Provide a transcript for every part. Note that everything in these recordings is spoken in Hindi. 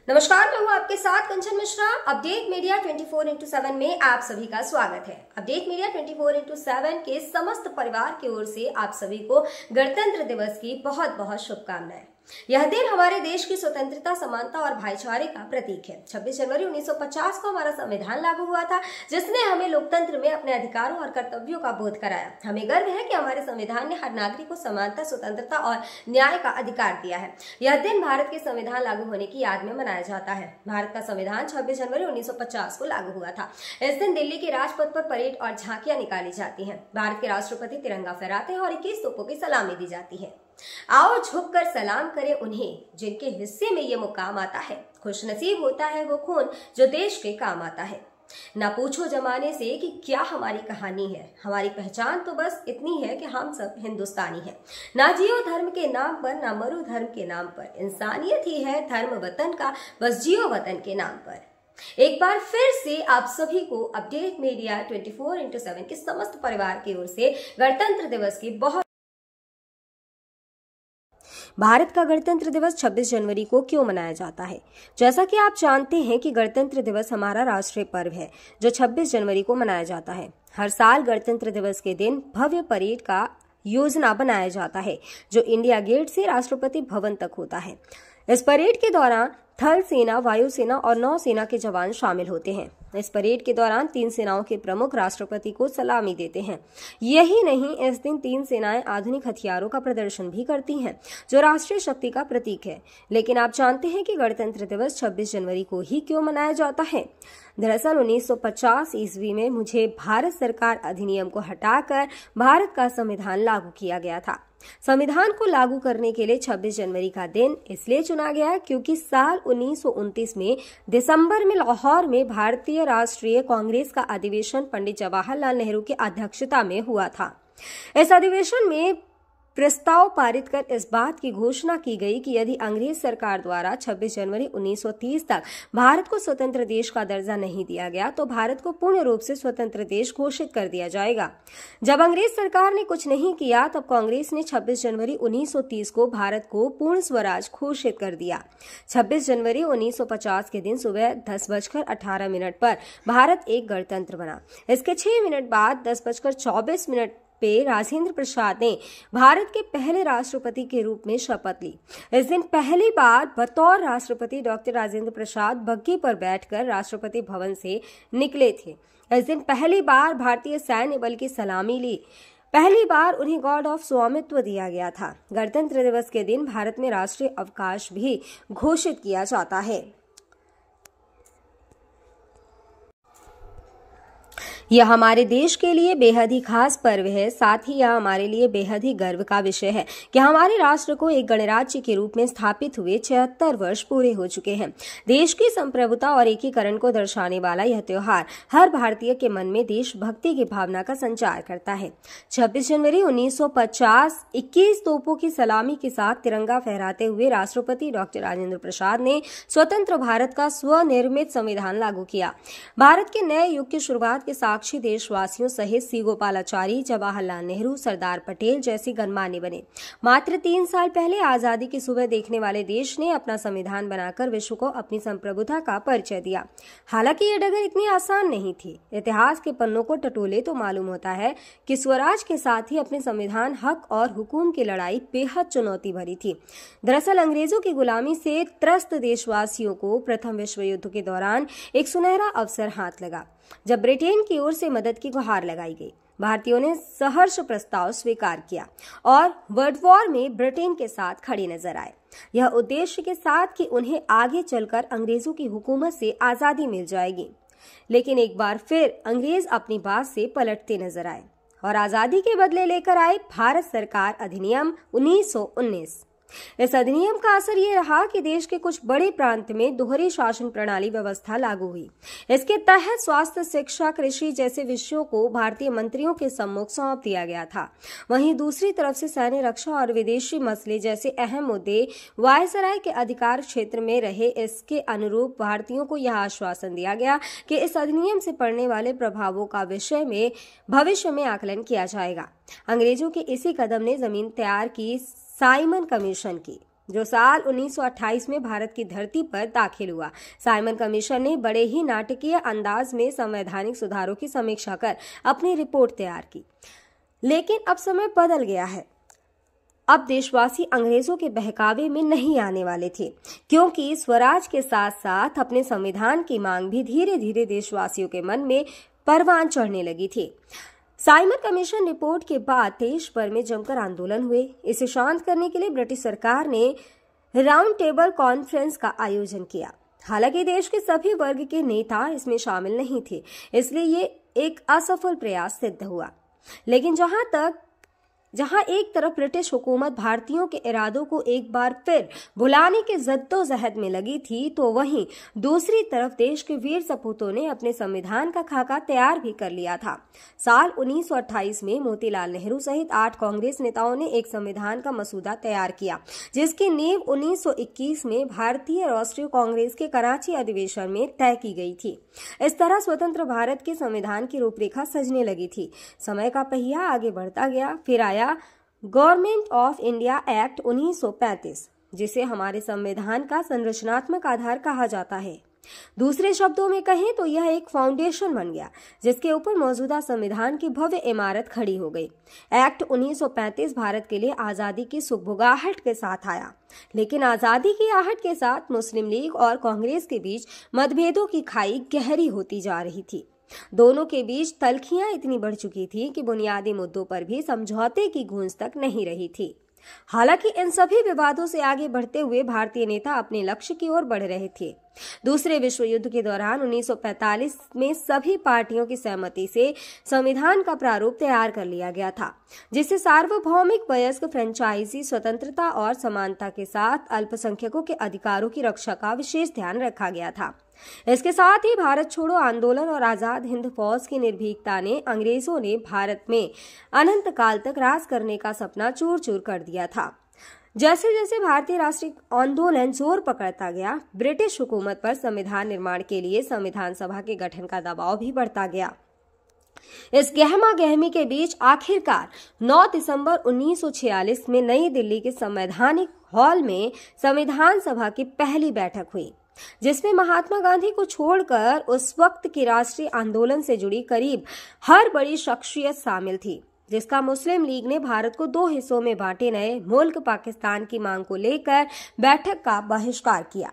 नमस्कार, मैं हूं आपके साथ कंचन मिश्रा। अपडेट मीडिया 24x7 में आप सभी का स्वागत है। अपडेट मीडिया 24x7 के समस्त परिवार की ओर से आप सभी को गणतंत्र दिवस की बहुत बहुत शुभकामनाएं। यह दिन हमारे देश की स्वतंत्रता, समानता और भाईचारे का प्रतीक है। 26 जनवरी 1950 को हमारा संविधान लागू हुआ था, जिसने हमें लोकतंत्र में अपने अधिकारों और कर्तव्यों का बोध कराया। हमें गर्व है कि हमारे संविधान ने हर नागरिक को समानता, स्वतंत्रता और न्याय का अधिकार दिया है। यह दिन भारत के संविधान लागू होने की याद में मनाया जाता है। भारत का संविधान 26 जनवरी 1950 को लागू हुआ था। इस दिन दिल्ली के राजपथ पर परेड और झांकियां निकाली जाती हैं। भारत के राष्ट्रपति तिरंगा फहराते हैं और 21 तोपों की सलामी दी जाती है। आओ झुककर सलाम करें उन्हें जिनके हिस्से में ये मुकाम आता है। खुशनसीब होता है वो खून जो देश के काम आता है। ना पूछो जमाने से कि क्या हमारी कहानी है, हमारी पहचान तो बस इतनी है कि हम सब हिंदुस्तानी हैं। ना जियो धर्म के नाम पर, ना मरो धर्म के नाम पर, इंसानियत ही है धर्म वतन का, बस जियो वतन के नाम पर। एक बार फिर से आप सभी को अपडेट मीडिया 24x7 के समस्त परिवार की ओर से गणतंत्र दिवस की बहुत। भारत का गणतंत्र दिवस 26 जनवरी को क्यों मनाया जाता है? जैसा कि आप जानते हैं कि गणतंत्र दिवस हमारा राष्ट्रीय पर्व है जो 26 जनवरी को मनाया जाता है। हर साल गणतंत्र दिवस के दिन भव्य परेड का योजना बनाया जाता है जो इंडिया गेट से राष्ट्रपति भवन तक होता है। इस परेड के दौरान थल सेना, वायुसेना और नौसेना के जवान शामिल होते हैं। इस परेड के दौरान 3 सेनाओं के प्रमुख राष्ट्रपति को सलामी देते हैं। यही नहीं, इस दिन 3 सेनाएं आधुनिक हथियारों का प्रदर्शन भी करती हैं जो राष्ट्रीय शक्ति का प्रतीक है। लेकिन आप जानते हैं कि गणतंत्र दिवस 26 जनवरी को ही क्यों मनाया जाता है? दरअसल 1950 ईस्वी में मुझे भारत सरकार अधिनियम को हटाकर भारत का संविधान लागू किया गया था। संविधान को लागू करने के लिए 26 जनवरी का दिन इसलिए चुना गया क्योंकि साल 1929 में दिसंबर में लाहौर में भारतीय राष्ट्रीय कांग्रेस का अधिवेशन पंडित जवाहरलाल नेहरू की अध्यक्षता में हुआ था। इस अधिवेशन में प्रस्ताव पारित कर इस बात की घोषणा की गई कि यदि अंग्रेज सरकार द्वारा 26 जनवरी 1930 तक भारत को स्वतंत्र देश का दर्जा नहीं दिया गया तो भारत को पूर्ण रूप से स्वतंत्र देश घोषित कर दिया जाएगा। जब अंग्रेज सरकार ने कुछ नहीं किया तब कांग्रेस ने 26 जनवरी 1930 को भारत को पूर्ण स्वराज घोषित कर दिया। 26 जनवरी 1950 के दिन सुबह 10:18 पर भारत एक गणतंत्र बना। इसके 6 मिनट बाद 10:24 पे राजेंद्र प्रसाद ने भारत के पहले राष्ट्रपति के रूप में शपथ ली। इस दिन पहली बार बतौर राष्ट्रपति डॉक्टर राजेंद्र प्रसाद बग्घी पर बैठकर राष्ट्रपति भवन से निकले थे। इस दिन पहली बार भारतीय सैन्य बल की सलामी ली। पहली बार उन्हें गॉर्ड ऑफ स्वामित्व दिया गया था। गणतंत्र दिवस के दिन भारत में राष्ट्रीय अवकाश भी घोषित किया जाता है। यह हमारे देश के लिए बेहद ही खास पर्व है। साथ ही यह हमारे लिए बेहद ही गर्व का विषय है कि हमारे राष्ट्र को एक गणराज्य के रूप में स्थापित हुए 76 वर्ष पूरे हो चुके हैं। देश की संप्रभुता और एकीकरण को दर्शाने वाला यह त्योहार हर भारतीय के मन में देशभक्ति की भावना का संचार करता है। 26 जनवरी 1950 21 तोपों की सलामी के साथ तिरंगा फहराते हुए राष्ट्रपति डॉक्टर राजेंद्र प्रसाद ने स्वतंत्र भारत का स्वनिर्मित संविधान लागू किया। भारत के नए युग की शुरुआत के साक्षी देशवासियों सहित सी गोपालाचारी, जवाहरलाल नेहरू, सरदार पटेल जैसे गणमान्य बने। मात्र 3 साल पहले आजादी की सुबह देखने वाले देश ने अपना संविधान बनाकर विश्व को अपनी संप्रभुता का परिचय दिया। हालांकि ये डगर इतनी आसान नहीं थी। इतिहास के पन्नों को टटोले तो मालूम होता है कि स्वराज के साथ ही अपने संविधान, हक और हुकूम की लड़ाई बेहद चुनौती भरी थी। दरअसल अंग्रेजों की गुलामी से त्रस्त देशवासियों को प्रथम विश्व युद्ध के दौरान एक सुनहरा अवसर हाथ लगा जब ब्रिटेन की ओर से मदद की गुहार लगाई गई। भारतीयों ने सहर्ष प्रस्ताव स्वीकार किया और वर्ल्ड वॉर में ब्रिटेन के साथ खड़े नजर आए। यह उद्देश्य के साथ कि उन्हें आगे चलकर अंग्रेजों की हुकूमत से आजादी मिल जाएगी। लेकिन एक बार फिर अंग्रेज अपनी बात से पलटते नजर आए और आजादी के बदले लेकर आए भारत सरकार अधिनियम 1919। इस अधिनियम का असर ये रहा कि देश के कुछ बड़े प्रांत में दोहरी शासन प्रणाली व्यवस्था लागू हुई। इसके तहत स्वास्थ्य, शिक्षा, कृषि जैसे विषयों को भारतीय मंत्रियों के सम्मुख सौंप दिया गया था। वहीं दूसरी तरफ से सैन्य, रक्षा और विदेशी मसले जैसे अहम मुद्दे वायसराय के अधिकार क्षेत्र में रहे। इसके अनुरूप भारतीयों को यह आश्वासन दिया गया कि इस अधिनियम से पड़ने वाले प्रभावों का विषय में भविष्य में आकलन किया जाएगा। अंग्रेजों के इसी कदम ने जमीन तैयार की साइमन कमीशन की। जो साल 1928 में भारत की धरती पर दाखिल हुआ। साइमन कमीशन ने बड़े ही नाटकीय अंदाज में संवैधानिक सुधारों की समीक्षा कर अपनी रिपोर्ट तैयार की। लेकिन अब समय बदल गया है। अब देशवासी अंग्रेजों के बहकावे में नहीं आने वाले थे, क्योंकि स्वराज के साथ साथ अपने संविधान की मांग भी धीरे धीरे देशवासियों के मन में परवान चढ़ने लगी थी। साइमन कमीशन रिपोर्ट के बाद देश भर में जमकर आंदोलन हुए। इसे शांत करने के लिए ब्रिटिश सरकार ने राउंड टेबल कॉन्फ्रेंस का आयोजन किया। हालांकि देश के सभी वर्ग के नेता इसमें शामिल नहीं थे, इसलिए ये एक असफल प्रयास सिद्ध हुआ। लेकिन जहां एक तरफ ब्रिटिश हुकूमत भारतीयों के इरादों को एक बार फिर भुलाने के जद्दोजहद में लगी थी, तो वहीं दूसरी तरफ देश के वीर सपूतों ने अपने संविधान का खाका तैयार भी कर लिया था। साल 1928 में मोतीलाल नेहरू सहित 8 कांग्रेस नेताओं ने एक संविधान का मसूदा तैयार किया, जिसकी नींव 1921 में भारतीय राष्ट्रीय कांग्रेस के कराची अधिवेशन में तय की गई थी। इस तरह स्वतंत्र भारत के संविधान की रूपरेखा सजने लगी थी। समय का पहिया आगे बढ़ता गया। फिर आया गवर्नमेंट ऑफ इंडिया एक्ट 1935, जिसे हमारे संविधान का संरचनात्मक आधार कहा जाता है। दूसरे शब्दों में कहें तो यह एक फाउंडेशन बन गया, जिसके ऊपर मौजूदा संविधान की भव्य इमारत खड़ी हो गई। एक्ट 1935 भारत के लिए आजादी की सुगबुगाहट के साथ आया, लेकिन आजादी की आहट के साथ मुस्लिम लीग और कांग्रेस के बीच मतभेदों की खाई गहरी होती जा रही थी। दोनों के बीच तल्खियां इतनी बढ़ चुकी थी कि बुनियादी मुद्दों पर भी समझौते की गूंज तक नहीं रही थी। हालांकि इन सभी विवादों से आगे बढ़ते हुए भारतीय नेता अपने लक्ष्य की ओर बढ़ रहे थे। दूसरे विश्व युद्ध के दौरान 1945 में सभी पार्टियों की सहमति से संविधान का प्रारूप तैयार कर लिया गया था, जिसे सार्वभौमिक वयस्क फ्रेंचाइजी स्वतंत्रता और समानता के साथ अल्पसंख्यकों के अधिकारों की रक्षा का विशेष ध्यान रखा गया था। इसके साथ ही भारत छोड़ो आंदोलन और आजाद हिंद फौज की निर्भीकता ने अंग्रेजों ने भारत में अनंत काल तक राज करने का सपना चूर चूर कर दिया था। जैसे जैसे भारतीय राष्ट्रीय आंदोलन जोर पकड़ता गया, ब्रिटिश हुकूमत पर संविधान निर्माण के लिए संविधान सभा के गठन का दबाव भी बढ़ता गया। इस गहमा गहमी के बीच आखिरकार 9 दिसंबर 1946 में नई दिल्ली के संवैधानिक हॉल में संविधान सभा की पहली बैठक हुई, जिसमें महात्मा गांधी को छोड़कर उस वक्त की राष्ट्रीय आंदोलन से जुड़ी करीब हर बड़ी शख्सियत शामिल थी, जिसका मुस्लिम लीग ने भारत को 2 हिस्सों में बांटे नए मुल्क पाकिस्तान की मांग को लेकर बैठक का बहिष्कार किया।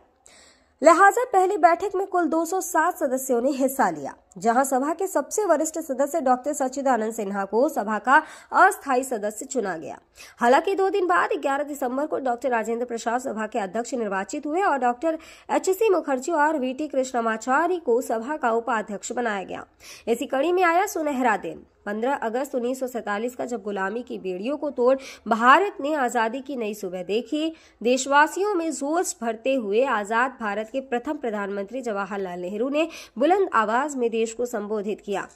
लिहाजा पहली बैठक में कुल 207 सदस्यों ने हिस्सा लिया, जहां सभा के सबसे वरिष्ठ सदस्य डॉक्टर सच्चिदानंद सिन्हा को सभा का अस्थायी सदस्य चुना गया। हालांकि 2 दिन बाद 11 दिसंबर को डॉक्टर राजेंद्र प्रसाद सभा के अध्यक्ष निर्वाचित हुए और डॉक्टर HC मुखर्जी और VT कृष्णमाचारी को सभा का उपाध्यक्ष बनाया गया। इसी कड़ी में आया सुनहरा दिन 15 अगस्त 1947 का, जब गुलामी की बेड़ियों को तोड़ भारत ने आजादी की नई सुबह देखी। देशवासियों में जोश भरते हुए आजाद भारत के प्रथम प्रधानमंत्री जवाहरलाल नेहरू ने बुलंद आवाज में देश को संबोधित किया।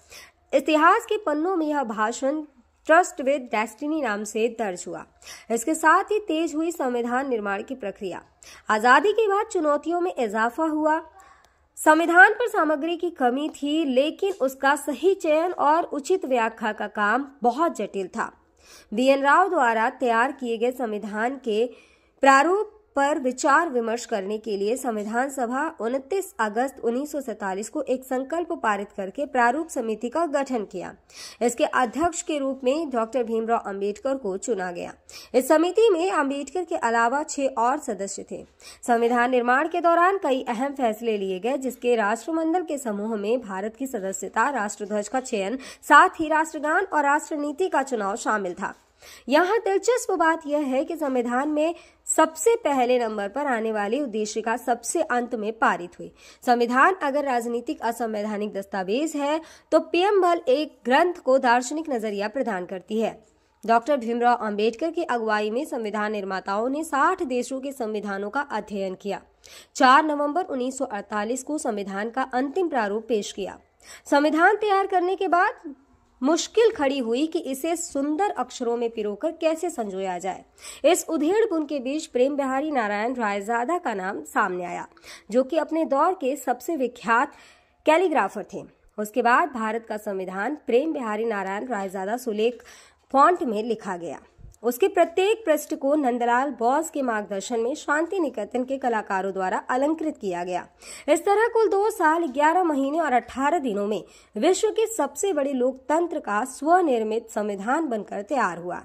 इतिहास के पन्नों में यह भाषण ट्रस्ट विद डेस्टिनी नाम से दर्ज हुआ। इसके साथ ही तेज हुई संविधान निर्माण की प्रक्रिया। आजादी के बाद चुनौतियों में इजाफा हुआ। संविधान पर सामग्री की कमी थी, लेकिन उसका सही चयन और उचित व्याख्या का काम बहुत जटिल था। BN राव द्वारा तैयार किए गए संविधान के प्रारूप पर विचार विमर्श करने के लिए संविधान सभा 29 अगस्त 1947 को एक संकल्प पारित करके प्रारूप समिति का गठन किया। इसके अध्यक्ष के रूप में डॉक्टर भीमराव अंबेडकर को चुना गया। इस समिति में अंबेडकर के अलावा 6 और सदस्य थे। संविधान निर्माण के दौरान कई अहम फैसले लिए गए, जिसके राष्ट्रमंडल के समूह में भारत की सदस्यता, राष्ट्रध्वज का चयन, साथ ही राष्ट्रगान और राष्ट्रनीति का चुनाव शामिल था। यहाँ दिलचस्प बात यह है कि संविधान में सबसे पहले नंबर पर आने वाली उद्देशिका सबसे अंत में पारित हुई। संविधान अगर राजनीतिक असंवैधानिक दस्तावेज है, तो पीएमएल एक ग्रंथ को दार्शनिक नजरिया प्रदान करती है। डॉक्टर भीमराव अंबेडकर की अगुवाई में संविधान निर्माताओं ने 60 देशों के संविधानों का अध्ययन किया। 4 नवंबर 1948 को संविधान का अंतिम प्रारूप पेश किया। संविधान तैयार करने के बाद मुश्किल खड़ी हुई कि इसे सुंदर अक्षरों में पिरोकर कैसे संजोया जाए। इस उधेड़-बुन के बीच प्रेम बिहारी नारायण रायजादा का नाम सामने आया, जो कि अपने दौर के सबसे विख्यात कैलीग्राफर थे। उसके बाद भारत का संविधान प्रेम बिहारी नारायण रायजादा सुलेख फॉन्ट में लिखा गया। उसके प्रत्येक पृष्ठ को नंदलाल बोस के मार्गदर्शन में शांति निकेतन के कलाकारों द्वारा अलंकृत किया गया। इस तरह कुल 2 साल 11 महीने और 18 दिनों में विश्व के सबसे बड़े लोकतंत्र का स्वनिर्मित संविधान बनकर तैयार हुआ।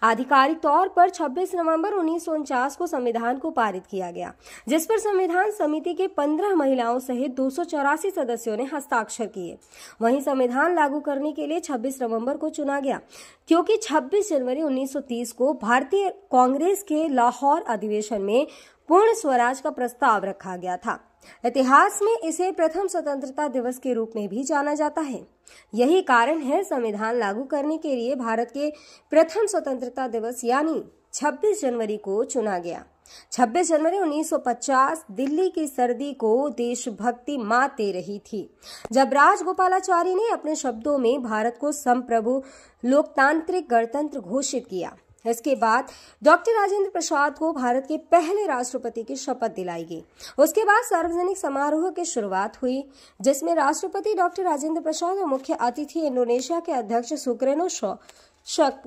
आधिकारिक तौर पर 26 नवंबर 1949 को संविधान को पारित किया गया, जिस पर संविधान समिति के 15 महिलाओं सहित 284 सदस्यों ने हस्ताक्षर किए। वहीं संविधान लागू करने के लिए 26 नवंबर को चुना गया, क्योंकि 26 जनवरी 1930 को भारतीय कांग्रेस के लाहौर अधिवेशन में पूर्ण स्वराज का प्रस्ताव रखा गया था। इतिहास में इसे प्रथम स्वतंत्रता दिवस के रूप में भी जाना जाता है। यही कारण है संविधान लागू करने के लिए भारत के प्रथम स्वतंत्रता दिवस यानी 26 जनवरी को चुना गया। 26 जनवरी 1950 दिल्ली की सर्दी को देशभक्ति मात दे रही थी, जब राजगोपालाचारी ने अपने शब्दों में भारत को संप्रभु लोकतांत्रिक गणतंत्र घोषित किया। इसके बाद डॉक्टर राजेंद्र प्रसाद को भारत के पहले राष्ट्रपति की शपथ दिलाई गई। उसके बाद सार्वजनिक समारोह की शुरुआत हुई, जिसमें राष्ट्रपति डॉक्टर राजेंद्र प्रसाद और मुख्य अतिथि इंडोनेशिया के अध्यक्ष सुकर्नो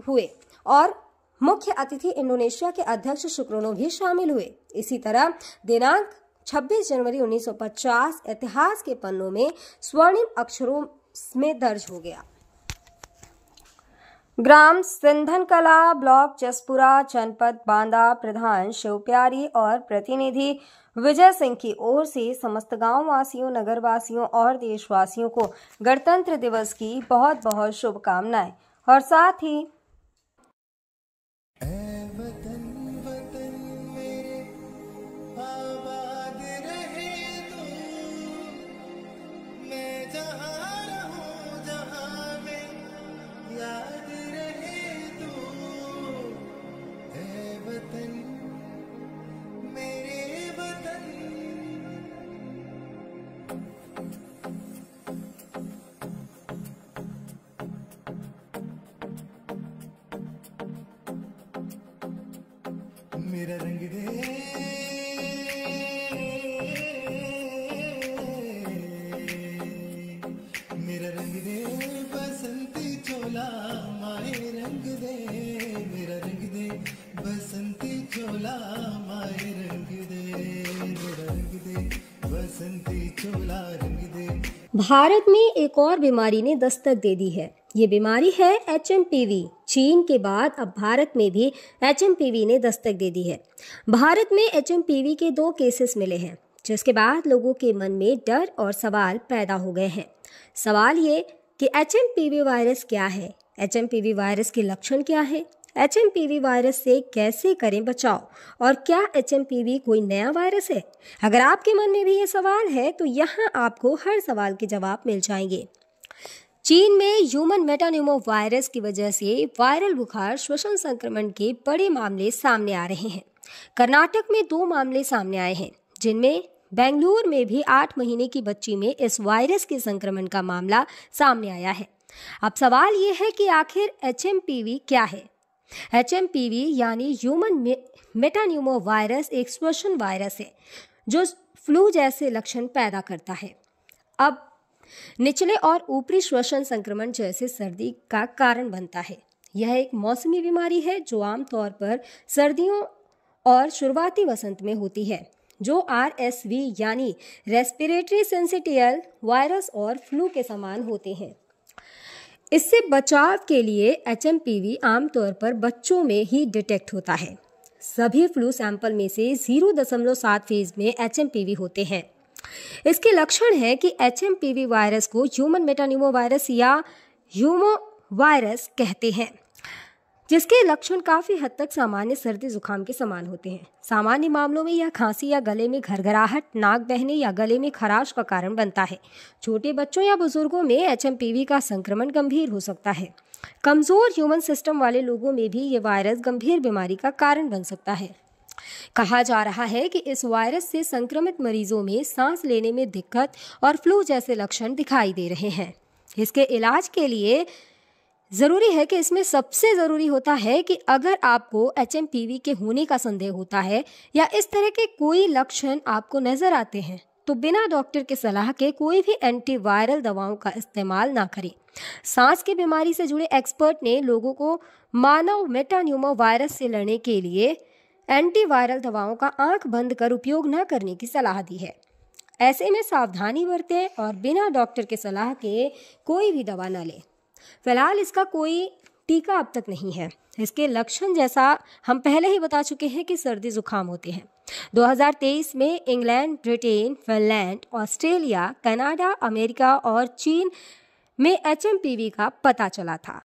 हुए और मुख्य अतिथि इंडोनेशिया के अध्यक्ष सुकर्नो भी शामिल हुए। इसी तरह दिनांक 26 जनवरी 1950 इतिहास के पन्नों में स्वर्णिम अक्षरों में दर्ज हो गया। ग्राम सिंधन कला, ब्लॉक जसपुरा, जनपद बांदा, प्रधान शिवप्यारी और प्रतिनिधि विजय सिंह की ओर से समस्त गांव वासियों, नगर वासियों और देशवासियों को गणतंत्र दिवस की बहुत बहुत शुभकामनाएं। और साथ ही मेरा रंग दे, मेरा रंग दे बसंती चोला, माए रंग दे, मेरा रंग दे बसंती चोला, माए रंग दे, मेरा रंग दे बसंती चोला, रंग दे। भारत में एक और बीमारी ने दस्तक दे दी है। ये बीमारी है HMPV। चीन के बाद अब भारत में भी HMPV ने दस्तक दे दी है। भारत में HMPV के 2 केसेस मिले हैं, जिसके बाद लोगों के मन में डर और सवाल पैदा हो गए हैं। सवाल ये कि HMPV वायरस क्या है, HMPV वायरस के लक्षण क्या है, HMPV वायरस से कैसे करें बचाव और क्या HMPV कोई नया वायरस है। अगर आपके मन में भी ये सवाल है तो यहाँ आपको हर सवाल के जवाब मिल जाएंगे। चीन में ह्यूमन मेटान्यूमो वायरस की वजह से वायरल बुखार श्वसन संक्रमण के बड़े मामले सामने आ रहे हैं। कर्नाटक में 2 मामले सामने आए हैं, जिनमें बेंगलुरु में भी 8 महीने की बच्ची में इस वायरस के संक्रमण का मामला सामने आया है। अब सवाल ये है कि आखिर HMPV क्या है। HMPV यानी ह्यूमन मेटान्यूमो वायरस एक श्वसन वायरस है जो फ्लू जैसे लक्षण पैदा करता है। अब निचले और ऊपरी श्वसन संक्रमण जैसे सर्दी का कारण बनता है। यह एक मौसमी बीमारी है जो आमतौर पर सर्दियों और शुरुआती वसंत में होती है, जो RSV यानी रेस्पिरेटरी सिंसिटियल वायरस और फ्लू के समान होते हैं। इससे बचाव के लिए HMPV आमतौर पर बच्चों में ही डिटेक्ट होता है। सभी फ्लू सैंपल में से 0.7 फेज में HMPV होते हैं। इसके लक्षण है कि HMPV वायरस को ह्यूमन मेटान्यूमो वायरस या ह्यूमो वायरस कहते हैं, जिसके लक्षण काफी हद तक सामान्य सर्दी जुकाम के समान होते हैं। सामान्य मामलों में यह खांसी या गले में घरघराहट, नाक बहने या गले में खराश का कारण बनता है। छोटे बच्चों या बुजुर्गों में HMPV का संक्रमण गंभीर हो सकता है। कमजोर ह्यूमन सिस्टम वाले लोगों में भी ये वायरस गंभीर बीमारी का कारण बन सकता है। कहा जा रहा है कि इस वायरस से संक्रमित मरीजों में सांस लेने में दिक्कत और फ्लू जैसे लक्षण दिखाई दे रहे हैं। इसके इलाज के लिए ज़रूरी है कि इसमें सबसे ज़रूरी होता है कि अगर आपको HMPV के होने का संदेह होता है या इस तरह के कोई लक्षण आपको नज़र आते हैं तो बिना डॉक्टर के सलाह के कोई भी एंटीवायरल दवाओं का इस्तेमाल ना करें। सांस की बीमारी से जुड़े एक्सपर्ट ने लोगों को मानव मेटान्यूमो वायरस से लड़ने के लिए एंटीवायरल दवाओं का आंख बंद कर उपयोग न करने की सलाह दी है। ऐसे में सावधानी बरतें और बिना डॉक्टर के सलाह के कोई भी दवा न लें। फिलहाल इसका कोई टीका अब तक नहीं है। इसके लक्षण जैसा हम पहले ही बता चुके हैं कि सर्दी जुकाम होते हैं। 2023 में England, Britain, Finland, Australia, Canada, America और चीन में HMPV का पता चला था।